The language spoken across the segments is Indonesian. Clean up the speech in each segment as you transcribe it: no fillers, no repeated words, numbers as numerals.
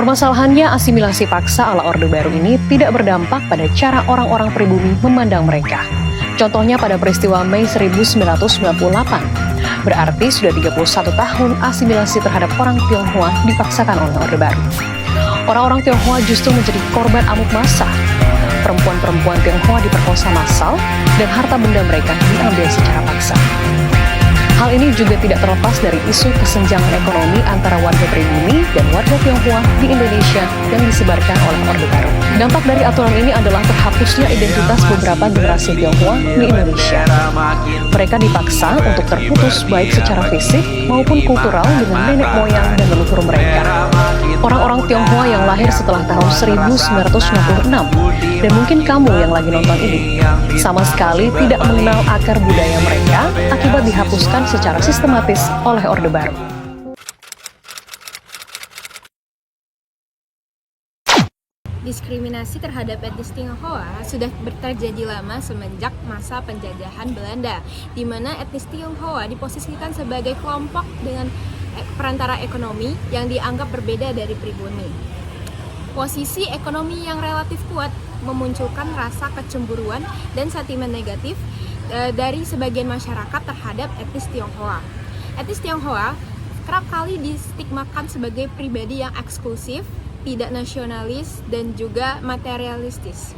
Permasalahannya, asimilasi paksa ala Orde Baru ini tidak berdampak pada cara orang-orang pribumi memandang mereka. Contohnya pada peristiwa Mei 1998. Berarti sudah 31 tahun asimilasi terhadap orang Tionghoa dipaksakan oleh Orde Baru. Orang-orang Tionghoa justru menjadi korban amuk massa. Perempuan-perempuan Tionghoa diperkosa massal dan harta benda mereka diambil secara paksa. Hal ini juga tidak terlepas dari isu kesenjangan ekonomi antara warga pribumi dan warga Tionghoa di Indonesia yang disebarkan oleh Orde Baru. Dampak dari aturan ini adalah terhapusnya identitas beberapa generasi Tionghoa di Indonesia. Mereka dipaksa untuk terputus baik secara fisik maupun kultural dengan nenek moyang dan leluhur mereka. Orang-orang Tionghoa yang lahir setelah tahun 1966, dan mungkin kamu yang lagi nonton ini, sama sekali tidak mengenal akar budaya mereka akibat dihapuskan secara sistematis oleh Orde Baru. Diskriminasi terhadap etnis Tionghoa sudah terjadi lama semenjak masa penjajahan Belanda, di mana etnis Tionghoa diposisikan sebagai kelompok dengan perantara ekonomi yang dianggap berbeda dari pribumi. Posisi ekonomi yang relatif kuat memunculkan rasa kecemburuan dan sentimen negatif dari sebagian masyarakat terhadap etnis Tionghoa. Etnis Tionghoa kerap kali distigmakan sebagai pribadi yang eksklusif, tidak nasionalis, dan juga materialistis,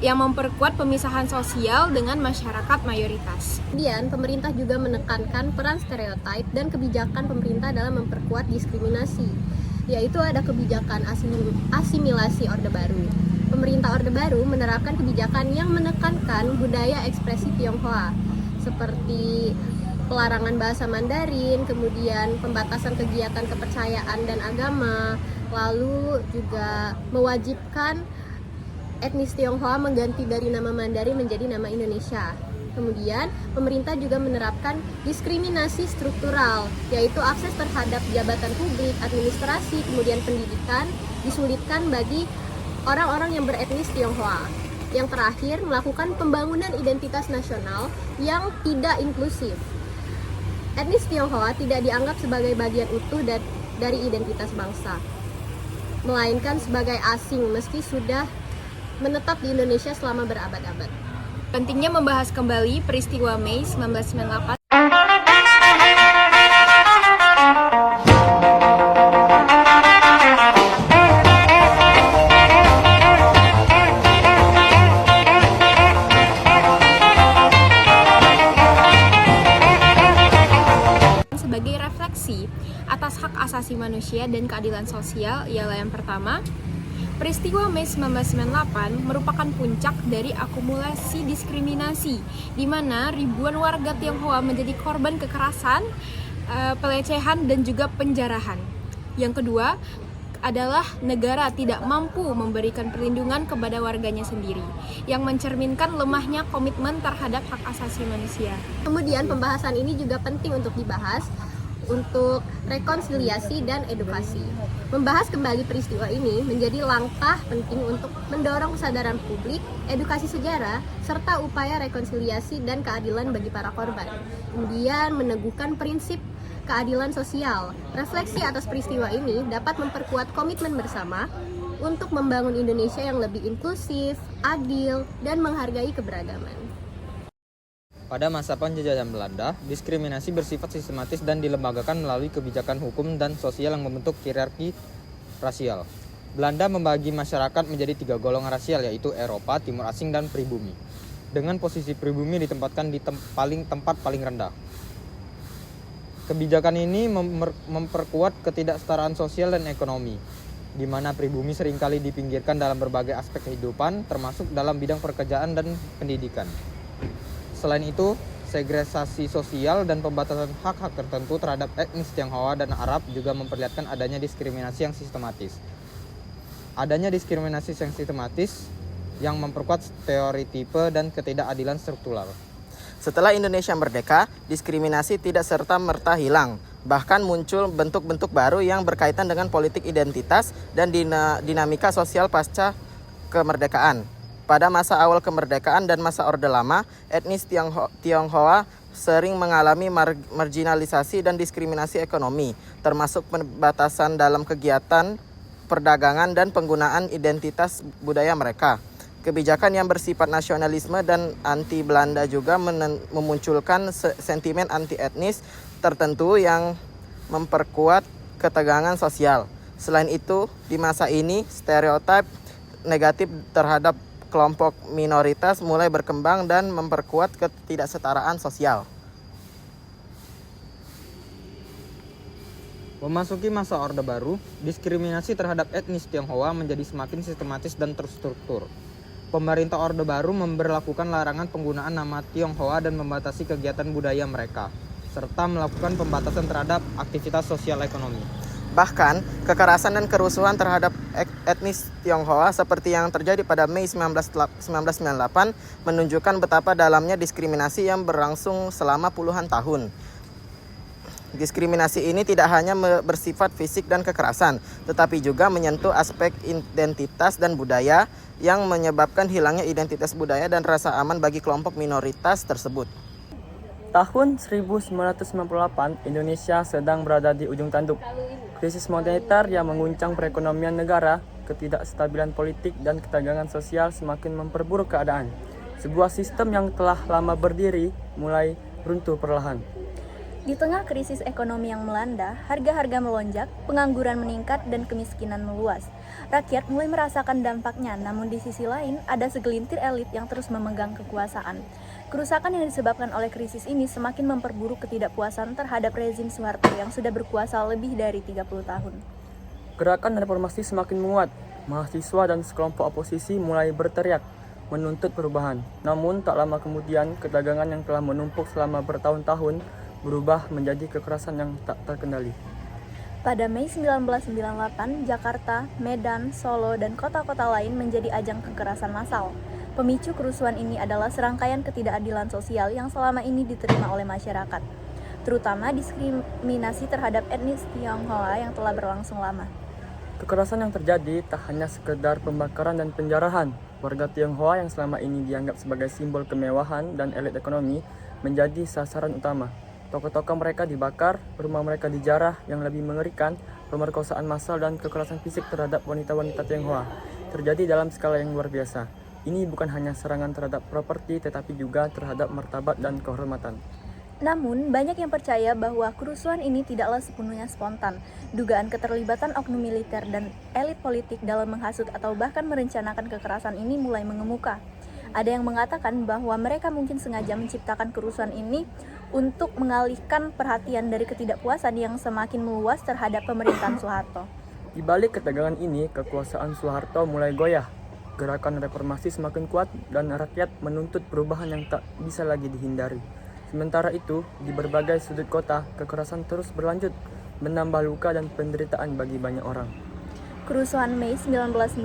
yang memperkuat pemisahan sosial dengan masyarakat mayoritas. Kemudian, pemerintah juga menekankan peran stereotip dan kebijakan pemerintah dalam memperkuat diskriminasi, yaitu ada kebijakan asimilasi Orde Baru. Pemerintah Orde Baru menerapkan kebijakan yang menekankan budaya ekspresi Tionghoa, seperti pelarangan bahasa Mandarin, kemudian pembatasan kegiatan kepercayaan dan agama, lalu juga mewajibkan etnis Tionghoa mengganti dari nama Mandarin menjadi nama Indonesia. Kemudian, pemerintah juga menerapkan diskriminasi struktural, yaitu akses terhadap jabatan publik, administrasi, kemudian pendidikan, disulitkan bagi orang-orang yang beretnis Tionghoa. Yang terakhir, melakukan pembangunan identitas nasional yang tidak inklusif. Etnis Tionghoa tidak dianggap sebagai bagian utuh dari identitas bangsa, melainkan sebagai asing meski sudah menetap di Indonesia selama berabad-abad. Pentingnya membahas kembali peristiwa Mei 1998. Sebagai refleksi atas hak asasi manusia dan keadilan sosial ialah yang pertama, peristiwa Mei 1998 merupakan puncak dari akumulasi diskriminasi, di mana ribuan warga Tionghoa menjadi korban kekerasan, pelecehan, dan juga penjarahan. Yang kedua adalah negara tidak mampu memberikan perlindungan kepada warganya sendiri, yang mencerminkan lemahnya komitmen terhadap hak asasi manusia. Kemudian pembahasan ini juga penting untuk dibahas untuk rekonsiliasi dan edukasi. Membahas kembali peristiwa ini menjadi langkah penting untuk mendorong kesadaran publik, edukasi sejarah, serta upaya rekonsiliasi dan keadilan bagi para korban. Kemudian meneguhkan prinsip keadilan sosial. Refleksi atas peristiwa ini dapat memperkuat komitmen bersama untuk membangun Indonesia yang lebih inklusif, adil, dan menghargai keberagaman. Pada masa penjajahan Belanda, diskriminasi bersifat sistematis dan dilembagakan melalui kebijakan hukum dan sosial yang membentuk hierarki rasial. Belanda membagi masyarakat menjadi 3 golongan rasial, yaitu Eropa, Timur Asing, dan pribumi. Dengan posisi pribumi ditempatkan di tempat paling rendah. Kebijakan ini memperkuat ketidaksetaraan sosial dan ekonomi, di mana pribumi seringkali dipinggirkan dalam berbagai aspek kehidupan, termasuk dalam bidang pekerjaan dan pendidikan. Selain itu, segregasi sosial dan pembatasan hak-hak tertentu terhadap etnis Tionghoa dan Arab juga memperlihatkan adanya diskriminasi yang sistematis. Adanya diskriminasi yang sistematis yang memperkuat stereotipe dan ketidakadilan struktural. Setelah Indonesia merdeka, diskriminasi tidak serta-merta hilang. Bahkan muncul bentuk-bentuk baru yang berkaitan dengan politik identitas dan dinamika sosial pasca kemerdekaan. Pada masa awal kemerdekaan dan masa Orde Lama, etnis Tionghoa sering mengalami marginalisasi dan diskriminasi ekonomi, termasuk pembatasan dalam kegiatan perdagangan, dan penggunaan identitas budaya mereka. Kebijakan yang bersifat nasionalisme dan anti-Belanda juga memunculkan sentimen anti-etnis tertentu yang memperkuat ketegangan sosial. Selain itu, di masa ini, stereotip negatif terhadap kelompok minoritas mulai berkembang dan memperkuat ketidaksetaraan sosial. Memasuki masa Orde Baru, diskriminasi terhadap etnis Tionghoa menjadi semakin sistematis dan terstruktur. Pemerintah Orde Baru memberlakukan larangan penggunaan nama Tionghoa dan membatasi kegiatan budaya mereka, serta melakukan pembatasan terhadap aktivitas sosial ekonomi. Bahkan, kekerasan dan kerusuhan terhadap etnis Tionghoa seperti yang terjadi pada Mei 1998 menunjukkan betapa dalamnya diskriminasi yang berlangsung selama puluhan tahun. Diskriminasi ini tidak hanya bersifat fisik dan kekerasan, tetapi juga menyentuh aspek identitas dan budaya yang menyebabkan hilangnya identitas budaya dan rasa aman bagi kelompok minoritas tersebut. Tahun 1998, Indonesia sedang berada di ujung tanduk. Krisis moneter yang mengguncang perekonomian negara, ketidakstabilan politik, dan ketegangan sosial semakin memperburuk keadaan. Sebuah sistem yang telah lama berdiri mulai runtuh perlahan. Di tengah krisis ekonomi yang melanda, harga-harga melonjak, pengangguran meningkat, dan kemiskinan meluas. Rakyat mulai merasakan dampaknya, namun di sisi lain ada segelintir elit yang terus memegang kekuasaan. Kerusakan yang disebabkan oleh krisis ini semakin memperburuk ketidakpuasan terhadap rezim Soeharto yang sudah berkuasa lebih dari 30 tahun. Gerakan reformasi semakin menguat. Mahasiswa dan sekelompok oposisi mulai berteriak, menuntut perubahan. Namun tak lama kemudian, ketegangan yang telah menumpuk selama bertahun-tahun berubah menjadi kekerasan yang tak terkendali. Pada Mei 1998, Jakarta, Medan, Solo, dan kota-kota lain menjadi ajang kekerasan massal. Pemicu kerusuhan ini adalah serangkaian ketidakadilan sosial yang selama ini diterima oleh masyarakat, terutama diskriminasi terhadap etnis Tionghoa yang telah berlangsung lama. Kekerasan yang terjadi tak hanya sekedar pembakaran dan penjarahan. Warga Tionghoa yang selama ini dianggap sebagai simbol kemewahan dan elit ekonomi menjadi sasaran utama. Toko-toko mereka dibakar, rumah mereka dijarah. Yang lebih mengerikan, pemerkosaan massal dan kekerasan fisik terhadap wanita-wanita Tionghoa terjadi dalam skala yang luar biasa. Ini bukan hanya serangan terhadap properti, tetapi juga terhadap martabat dan kehormatan. Namun, banyak yang percaya bahwa kerusuhan ini tidaklah sepenuhnya spontan. Dugaan keterlibatan oknum militer dan elit politik dalam menghasut atau bahkan merencanakan kekerasan ini mulai mengemuka. Ada yang mengatakan bahwa mereka mungkin sengaja menciptakan kerusuhan ini untuk mengalihkan perhatian dari ketidakpuasan yang semakin meluas terhadap pemerintahan Soeharto. Di balik ketegangan ini, kekuasaan Soeharto mulai goyah. Gerakan reformasi semakin kuat dan rakyat menuntut perubahan yang tak bisa lagi dihindari. Sementara itu, di berbagai sudut kota, kekerasan terus berlanjut, menambah luka dan penderitaan bagi banyak orang. Kerusuhan Mei 1998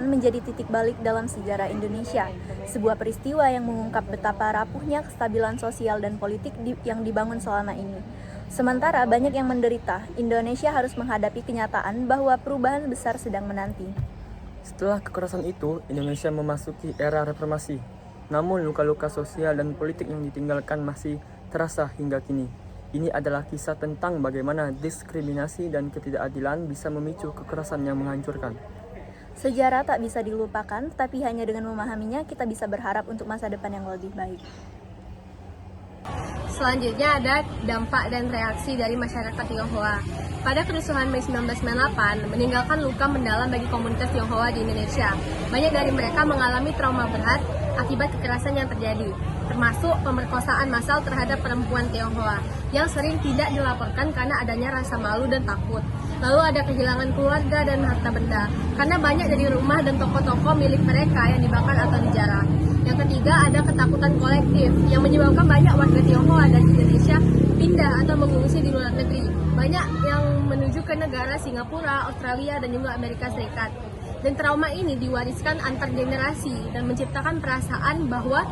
menjadi titik balik dalam sejarah Indonesia, sebuah peristiwa yang mengungkap betapa rapuhnya kestabilan sosial dan politik yang dibangun selama ini. Sementara banyak yang menderita, Indonesia harus menghadapi kenyataan bahwa perubahan besar sedang menanti. Setelah kekerasan itu, Indonesia memasuki era reformasi. Namun luka-luka sosial dan politik yang ditinggalkan masih terasa hingga kini. Ini adalah kisah tentang bagaimana diskriminasi dan ketidakadilan bisa memicu kekerasan yang menghancurkan. Sejarah tak bisa dilupakan, tapi hanya dengan memahaminya kita bisa berharap untuk masa depan yang lebih baik. Selanjutnya ada dampak dan reaksi dari masyarakat Tionghoa. Pada kerusuhan Mei 1998, meninggalkan luka mendalam bagi komunitas Tionghoa di Indonesia. Banyak dari mereka mengalami trauma berat akibat kekerasan yang terjadi, termasuk pemerkosaan massal terhadap perempuan Tionghoa yang sering tidak dilaporkan karena adanya rasa malu dan takut. Lalu ada kehilangan keluarga dan harta benda, karena banyak dari rumah dan toko-toko milik mereka yang dibakar atau dijarah. Yang ketiga, ada ketakutan kolektif yang menyebabkan banyak warga Tionghoa dari Indonesia pindah atau mengungsi di luar negeri. Banyak yang menuju ke negara Singapura, Australia, dan juga Amerika Serikat. Dan trauma ini diwariskan antar generasi dan menciptakan perasaan bahwa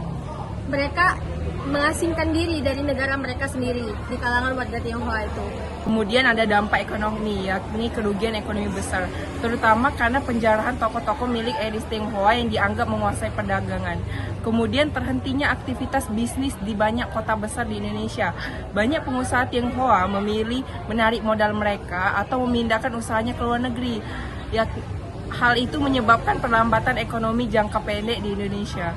mereka mengasingkan diri dari negara mereka sendiri di kalangan warga Tionghoa itu. Kemudian ada dampak ekonomi, yakni kerugian ekonomi besar, terutama karena penjarahan toko-toko milik etnis Tionghoa yang dianggap menguasai perdagangan. Kemudian terhentinya aktivitas bisnis di banyak kota besar di Indonesia. Banyak pengusaha Tionghoa memilih menarik modal mereka atau memindahkan usahanya ke luar negeri. Hal itu menyebabkan perlambatan ekonomi jangka pendek di Indonesia.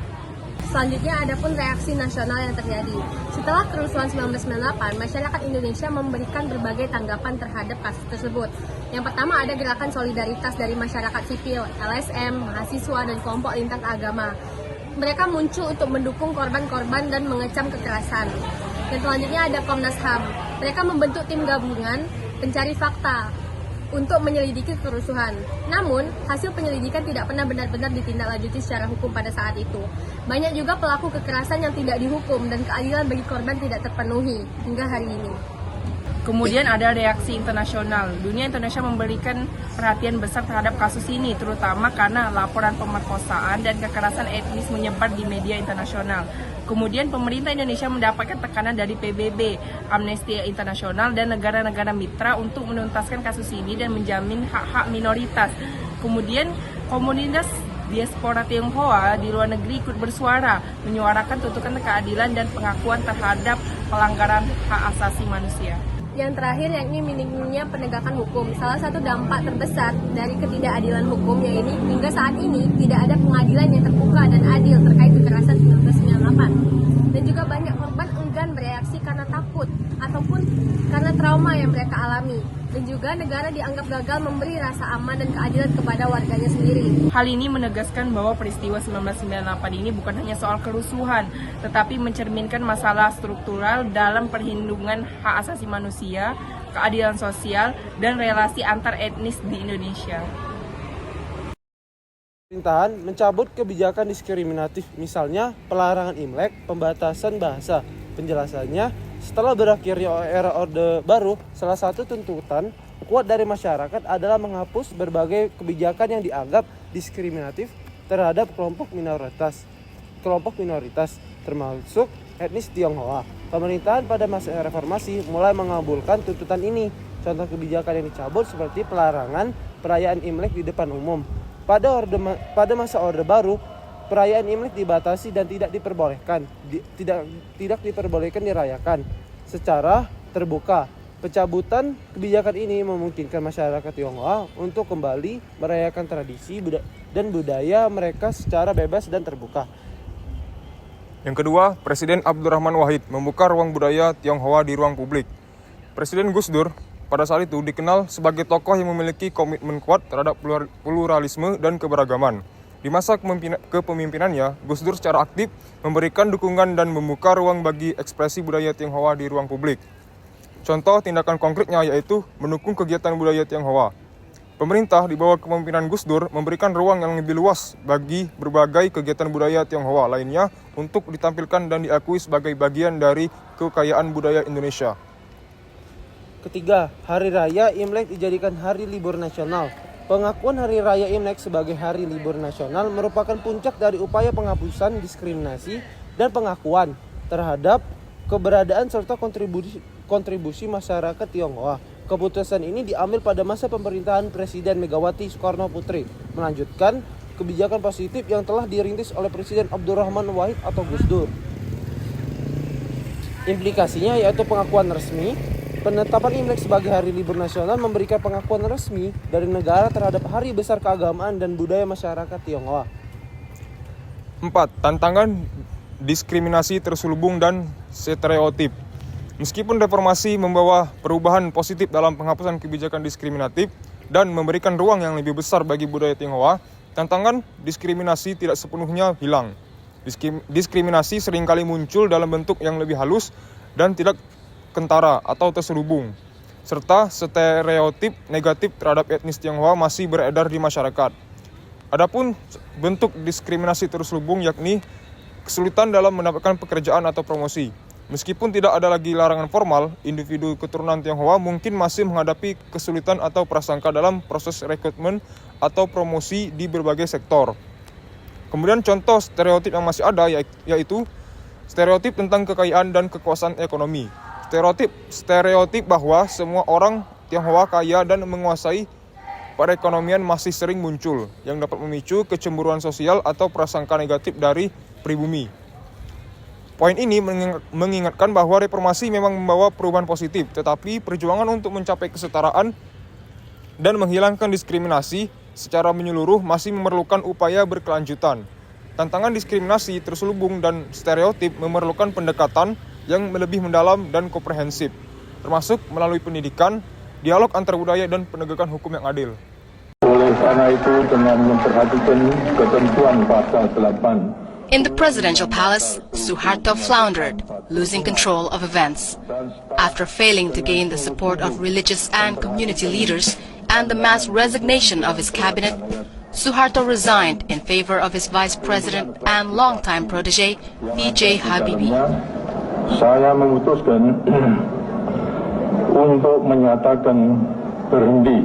Selanjutnya ada pun reaksi nasional yang terjadi. Setelah kerusuhan 1998, masyarakat Indonesia memberikan berbagai tanggapan terhadap kasus tersebut. Yang pertama ada gerakan solidaritas dari masyarakat sipil, LSM, mahasiswa, dan kelompok lintas agama. Mereka muncul untuk mendukung korban-korban dan mengecam kekerasan. Dan selanjutnya ada Komnas HAM. Mereka membentuk tim gabungan pencari fakta untuk menyelidiki kerusuhan. Namun, hasil penyelidikan tidak pernah benar-benar ditindaklanjuti secara hukum pada saat itu. Banyak juga pelaku kekerasan yang tidak dihukum dan keadilan bagi korban tidak terpenuhi hingga hari ini. Kemudian ada reaksi internasional. Dunia internasional memberikan perhatian besar terhadap kasus ini, terutama karena laporan pemerkosaan dan kekerasan etnis menyebar di media internasional. Kemudian pemerintah Indonesia mendapatkan tekanan dari PBB, Amnesty Internasional, dan negara-negara mitra untuk menuntaskan kasus ini dan menjamin hak-hak minoritas. Kemudian komunitas diaspora Tionghoa di luar negeri ikut bersuara, menyuarakan tuntutan keadilan dan pengakuan terhadap pelanggaran hak asasi manusia. Yang terakhir yakni minimnya penegakan hukum. Salah satu dampak terbesar dari ketidakadilan hukum yaitu hingga saat ini tidak ada pengadilan yang terbuka dan adil terkait kekerasan 1998. Dan juga banyak korban enggan bereaksi karena takut ataupun karena trauma yang mereka alami. Dan juga negara dianggap gagal memberi rasa aman dan keadilan kepada warganya sendiri. Hal ini menegaskan bahwa peristiwa 1998 ini bukan hanya soal kerusuhan, tetapi mencerminkan masalah struktural dalam perlindungan hak asasi manusia, keadilan sosial, dan relasi antar etnis di Indonesia. Pemerintahan mencabut kebijakan diskriminatif, misalnya pelarangan Imlek, pembatasan bahasa. Penjelasannya, setelah berakhirnya era Orde Baru, salah satu tuntutan kuat dari masyarakat adalah menghapus berbagai kebijakan yang dianggap diskriminatif terhadap kelompok minoritas, termasuk etnis Tionghoa. Pemerintahan pada masa reformasi mulai mengabulkan tuntutan ini. Contoh kebijakan yang dicabut seperti pelarangan perayaan Imlek di depan umum. Pada masa Orde Baru, perayaan Imlek dibatasi dan tidak diperbolehkan dirayakan secara terbuka. Pencabutan kebijakan ini memungkinkan masyarakat Tionghoa untuk kembali merayakan tradisi dan budaya mereka secara bebas dan terbuka. Yang kedua, Presiden Abdurrahman Wahid membuka ruang budaya Tionghoa di ruang publik. Presiden Gus Dur pada saat itu dikenal sebagai tokoh yang memiliki komitmen kuat terhadap pluralisme dan keberagaman. Di masa kepemimpinannya, Gus Dur secara aktif memberikan dukungan dan membuka ruang bagi ekspresi budaya Tionghoa di ruang publik. Contoh tindakan konkretnya yaitu mendukung kegiatan budaya Tionghoa. Pemerintah di bawah kepemimpinan Gus Dur memberikan ruang yang lebih luas bagi berbagai kegiatan budaya Tionghoa lainnya untuk ditampilkan dan diakui sebagai bagian dari kekayaan budaya Indonesia. Ketiga, Hari Raya Imlek dijadikan hari libur nasional. Pengakuan Hari Raya Imlek sebagai hari libur nasional merupakan puncak dari upaya penghapusan diskriminasi dan pengakuan terhadap keberadaan serta kontribusi masyarakat Tionghoa. Keputusan ini diambil pada masa pemerintahan Presiden Megawati Soekarno Putri, melanjutkan kebijakan positif yang telah dirintis oleh Presiden Abdurrahman Wahid atau Gus Dur. Implikasinya yaitu pengakuan resmi. Penetapan Imlek sebagai hari libur nasional memberikan pengakuan resmi dari negara terhadap hari besar keagamaan dan budaya masyarakat Tionghoa. 4. Tantangan diskriminasi terselubung dan stereotip. Meskipun reformasi membawa perubahan positif dalam penghapusan kebijakan diskriminatif dan memberikan ruang yang lebih besar bagi budaya Tionghoa, tantangan diskriminasi tidak sepenuhnya hilang. Diskriminasi seringkali muncul dalam bentuk yang lebih halus dan tidak kentara atau terselubung, serta stereotip negatif terhadap etnis Tionghoa masih beredar di masyarakat. Adapun bentuk diskriminasi terselubung yakni kesulitan dalam mendapatkan pekerjaan atau promosi. Meskipun tidak ada lagi larangan formal, individu keturunan Tionghoa mungkin masih menghadapi kesulitan atau prasangka dalam proses rekrutmen atau promosi di berbagai sektor. Kemudian contoh stereotip yang masih ada yaitu stereotip tentang kekayaan dan kekuasaan ekonomi. Stereotip bahwa semua orang Tionghoa kaya dan menguasai perekonomian masih sering muncul, yang dapat memicu kecemburuan sosial atau prasangka negatif dari pribumi. Poin ini mengingatkan bahwa reformasi memang membawa perubahan positif, tetapi perjuangan untuk mencapai kesetaraan dan menghilangkan diskriminasi secara menyeluruh masih memerlukan upaya berkelanjutan. Tantangan diskriminasi terselubung dan stereotip memerlukan pendekatan yang lebih mendalam dan komprehensif, termasuk melalui pendidikan, dialog antar budaya, dan penegakan hukum yang adil. Oleh karena itu, dengan memperhatikan ketentuan pasal 8 In the presidential palace, Suharto floundered, losing control of events. After failing to gain the support of religious and community leaders and the mass resignation of his cabinet, Suharto resigned in favor of his vice president and longtime protege, B.J. Habibie. saya memutuskan untuk menyatakan berhenti